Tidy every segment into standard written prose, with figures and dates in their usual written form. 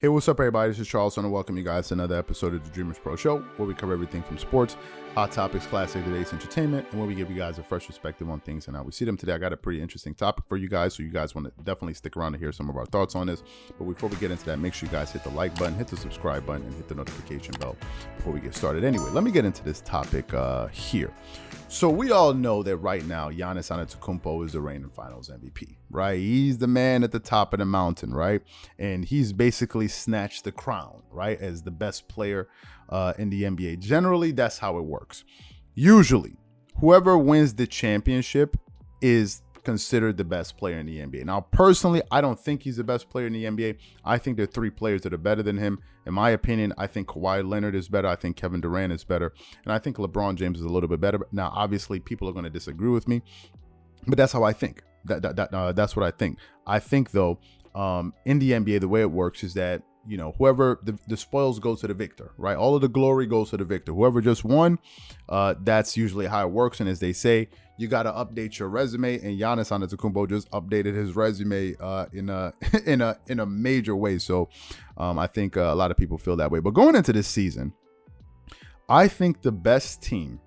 Hey, what's up, everybody? This is Charles, and I welcome you guys to another episode of the Dreamerspro Show, where we cover everything from sports, hot topics, classic today's entertainment, and where we give you guys a fresh perspective on things and how we see them. Today, I got a pretty interesting topic for you guys, so you guys want to definitely stick around to hear some of our thoughts on this. But before we get into that, make sure you guys hit the like button, hit the subscribe button, and hit the notification bell before we get started. Anyway, let me get into this topic here. So we all know that right now, Giannis Antetokounmpo is the reigning Finals MVP, right? He's the man at the top of the mountain, right? And he's basically snatched the crown, right, as the best player in the NBA. Generally, that's how it works. Usually, whoever wins the championship is considered the best player in the NBA. Now, personally, I don't think he's the best player in the NBA. I think there are three players that are better than him. In my opinion, I think Kawhi Leonard is better. I think Kevin Durant is better. And I think LeBron James is a little bit better. Now, obviously, people are going to disagree with me, but that's how I think. That's what I think. I think, though, in the NBA, the way it works is that, you know, whoever the spoils go to the victor, right? All of the glory goes to the victor. Whoever just won, that's usually how it works. And as they say, you got to update your resume. And Giannis Antetokounmpo just updated his resume in a major way. So I think a lot of people feel that way. But going into this season, I think the best team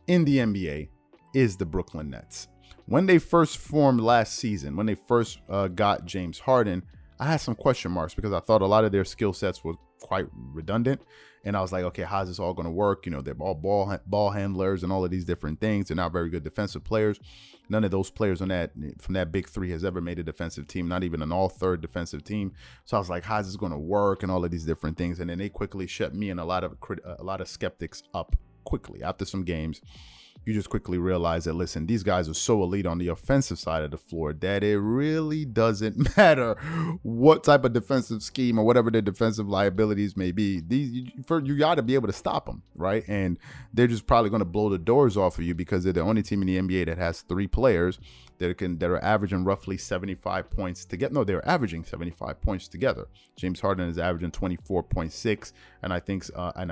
in the NBA is the Brooklyn Nets. When they first formed last season, when they first got James Harden, I had some question marks because I thought a lot of their skill sets were quite redundant. And I was like, okay, how's this all going to work? You know, they're all ball handlers and all of these different things. They're not very good defensive players. None of those players from that big three has ever made a defensive team, not even an all-third defensive team. So I was like, how's this going to work and all of these different things. And then they quickly shut me and a lot of skeptics up quickly. After some games, you just quickly realize that, listen, these guys are so elite on the offensive side of the floor that it really doesn't matter what type of defensive scheme or whatever their defensive liabilities may be. You got to be able to stop them, right? And they're just probably going to blow the doors off of you because they're the only team in the NBA that has three players that are averaging roughly 75 points together. No, they're averaging 75 points together. James Harden is averaging 24.6, and I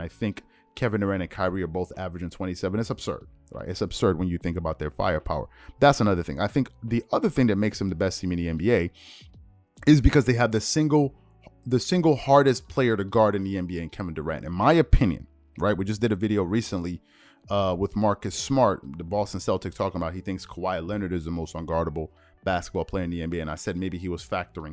think Kevin Durant and Kyrie are both averaging 27. It's absurd, right? It's absurd when you think about their firepower. That's another thing. I think the other thing that makes them the best team in the NBA is because they have the single hardest player to guard in the NBA in Kevin Durant. In my opinion, right? We just did a video recently with Marcus Smart, the Boston Celtics, talking about he thinks Kawhi Leonard is the most unguardable basketball player in the NBA. And I said maybe he was factoring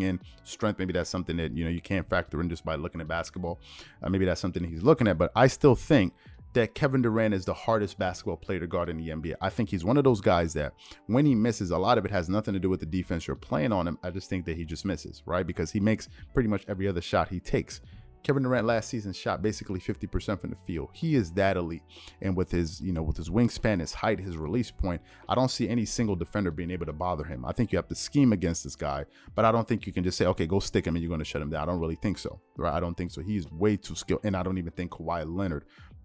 in strength. Maybe that's something that, you know, you can't factor in just by looking at basketball. Maybe that's something he's looking at, but I still think that Kevin Durant is the hardest basketball player to guard in the NBA. I think he's one of those guys that when he misses, a lot of it has nothing to do with the defense you're playing on him. I just think that he just misses, right? Because he makes pretty much every other shot he takes. Kevin Durant last season shot basically 50% from the field. He is that elite. And with his wingspan, his height, his release point, I don't see any single defender being able to bother him. I think you have to scheme against this guy, but I don't think you can just say, okay, go stick him and you're going to shut him down. I don't really think so, right? I don't think so. He's way too skilled. And I don't even think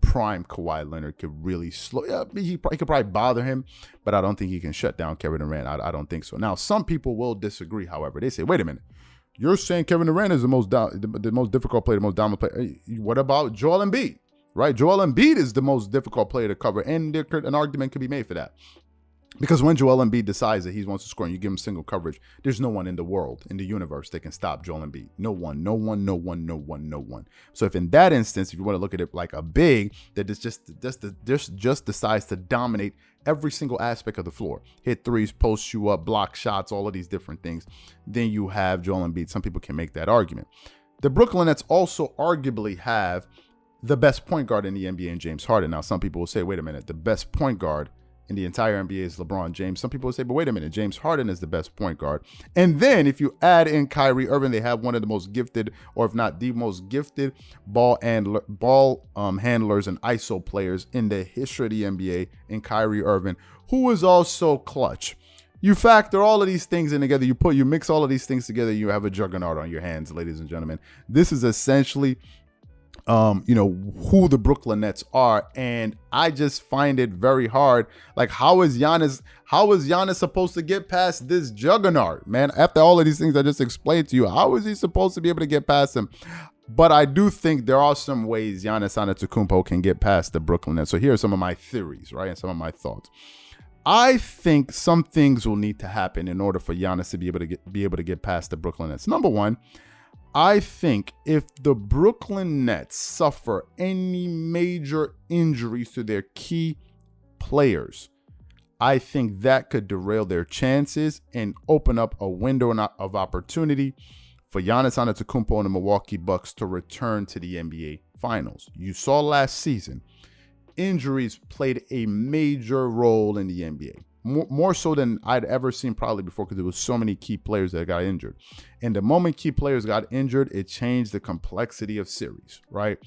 prime Kawhi Leonard could really slow. Yeah, he could probably bother him, but I don't think he can shut down Kevin Durant. I don't think so. Now, some people will disagree, however. They say, wait a minute. You're saying Kevin Durant is the most difficult player, the most dominant player. What about Joel Embiid, right? Joel Embiid is the most difficult player to cover, and an argument could be made for that. Because when Joel Embiid decides that he wants to score and you give him single coverage, there's no one in the world, in the universe, that can stop Joel Embiid. No one. So if in that instance, if you want to look at it like a big that is just decides to dominate every single aspect of the floor, hit threes, post you up, block shots, all of these different things, then you have Joel Embiid. Some people can make that argument. The Brooklyn Nets also arguably have the best point guard in the NBA in James Harden. Now, some people will say, wait a minute, the best point guard in the entire NBA is LeBron James. Some people will say, but wait a minute, James Harden is the best point guard. And then if you add in Kyrie Irving, they have one of the most gifted, or if not the most gifted ball handlers and ISO players in the history of the NBA in Kyrie Irving, who is also clutch. You factor all of these things in together, you mix all of these things together, you have a juggernaut on your hands, ladies and gentlemen. This is essentially who the Brooklyn Nets are. And I just find it very hard. Like, how is Giannis supposed to get past this juggernaut, man? After all of these things I just explained to you, how is he supposed to be able to get past him? But I do think there are some ways Giannis Antetokounmpo can get past the Brooklyn Nets. So here are some of my theories, right? And some of my thoughts. I think some things will need to happen in order for Giannis to be able to get past the Brooklyn Nets. Number one, I think if the Brooklyn Nets suffer any major injuries to their key players, I think that could derail their chances and open up a window of opportunity for Giannis Antetokounmpo and the Milwaukee Bucks to return to the NBA Finals. You saw last season, injuries played a major role in the NBA. More so than I'd ever seen probably before, because there was so many key players that got injured. And the moment key players got injured, it changed the complexity of series, right?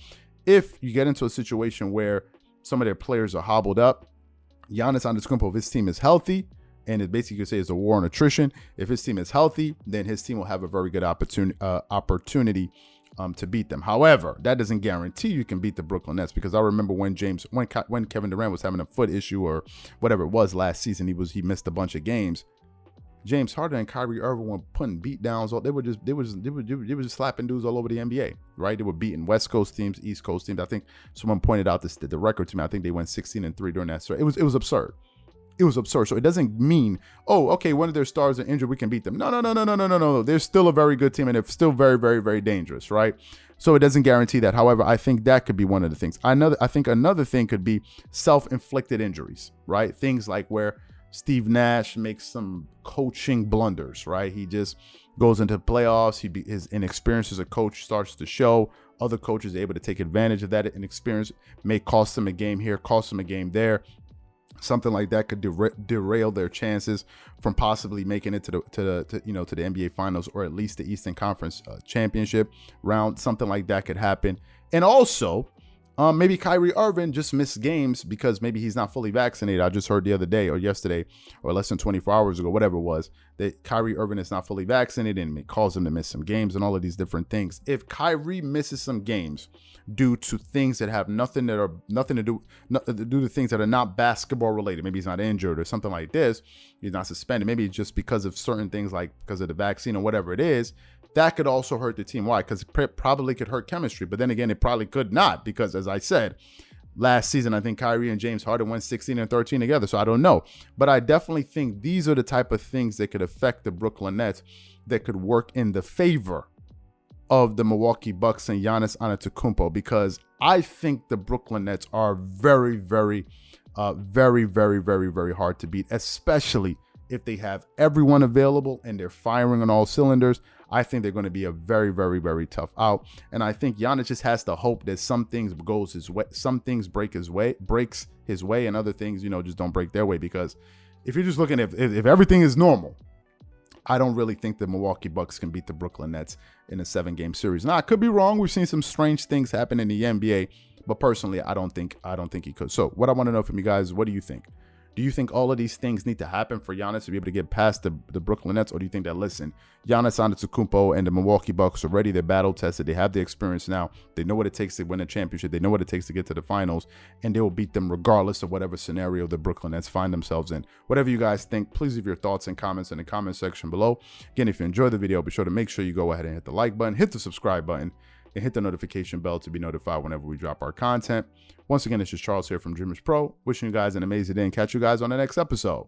If you get into a situation where some of their players are hobbled up, Giannis Antetokounmpo, if his team is healthy, and it basically could say it's a war on attrition, if his team is healthy, then his team will have a very good opportunity to beat them. However, that doesn't guarantee you can beat the Brooklyn Nets, because I remember when Kevin Durant was having a foot issue or whatever it was last season, he missed a bunch of games. James Harden and Kyrie Irving were putting beat downs. They were just slapping dudes all over the NBA, right? They were beating West Coast teams, East Coast teams. I think someone pointed out the record to me. I think they went 16-3 during that. So it was absurd. It was absurd. So it doesn't mean, oh, okay, one of their stars are injured, we can beat them. No. They're still a very good team, and they're still very, very, very dangerous, right? So it doesn't guarantee that. However, I think that could be one of the things. I think another thing could be self-inflicted injuries, right? Things like where Steve Nash makes some coaching blunders, right? He just goes into playoffs. His inexperience as a coach starts to show. Other coaches are able to take advantage of that inexperience, may cost them a game here, cost them a game there. Something like that could derail their chances from possibly making it to the NBA Finals, or at least the Eastern Conference Championship round. Something like that could happen. And also, maybe Kyrie Irving just missed games because maybe he's not fully vaccinated. I just heard the other day or yesterday or less than 24 hours ago, whatever it was, that Kyrie Irving is not fully vaccinated and it caused him to miss some games and all of these different things. If Kyrie misses some games due to things that have nothing to do to things that are not basketball related, maybe he's not injured or something like this, he's not suspended, maybe it's just because of certain things, like because of the vaccine or whatever it is, that could also hurt the team. Why? Because it probably could hurt chemistry. But then again, it probably could not, because as I said, last season, I think Kyrie and James Harden went 16-13 together. So I don't know. But I definitely think these are the type of things that could affect the Brooklyn Nets that could work in the favor of the Milwaukee Bucks and Giannis Antetokounmpo, because I think the Brooklyn Nets are very, very, very, very, very, very hard to beat, especially if they have everyone available and they're firing on all cylinders. I think they're going to be a very, very, very tough out. And I think Giannis just has to hope that some things goes his way, some things breaks his way, and other things, just don't break their way. Because if you're just looking if everything is normal, I don't really think the Milwaukee Bucks can beat the Brooklyn Nets in a 7-game series. Now, I could be wrong. We've seen some strange things happen in the NBA, but personally, I don't think he could. So what I want to know from you guys is, what do you think? Do you think all of these things need to happen for Giannis to be able to get past the Brooklyn Nets? Or do you think that, listen, Giannis Antetokounmpo and the Milwaukee Bucks are ready, they're battle tested, they have the experience now, they know what it takes to win a championship, they know what it takes to get to the finals, and they will beat them regardless of whatever scenario the Brooklyn Nets find themselves in? Whatever you guys think, please leave your thoughts and comments in the comment section below. Again, if you enjoyed the video, be sure to make sure you go ahead and hit the like button, hit the subscribe button, and hit the notification bell to be notified whenever we drop our content. Once again, this is Charles here from Dreamerspro, wishing you guys an amazing day and catch you guys on the next episode.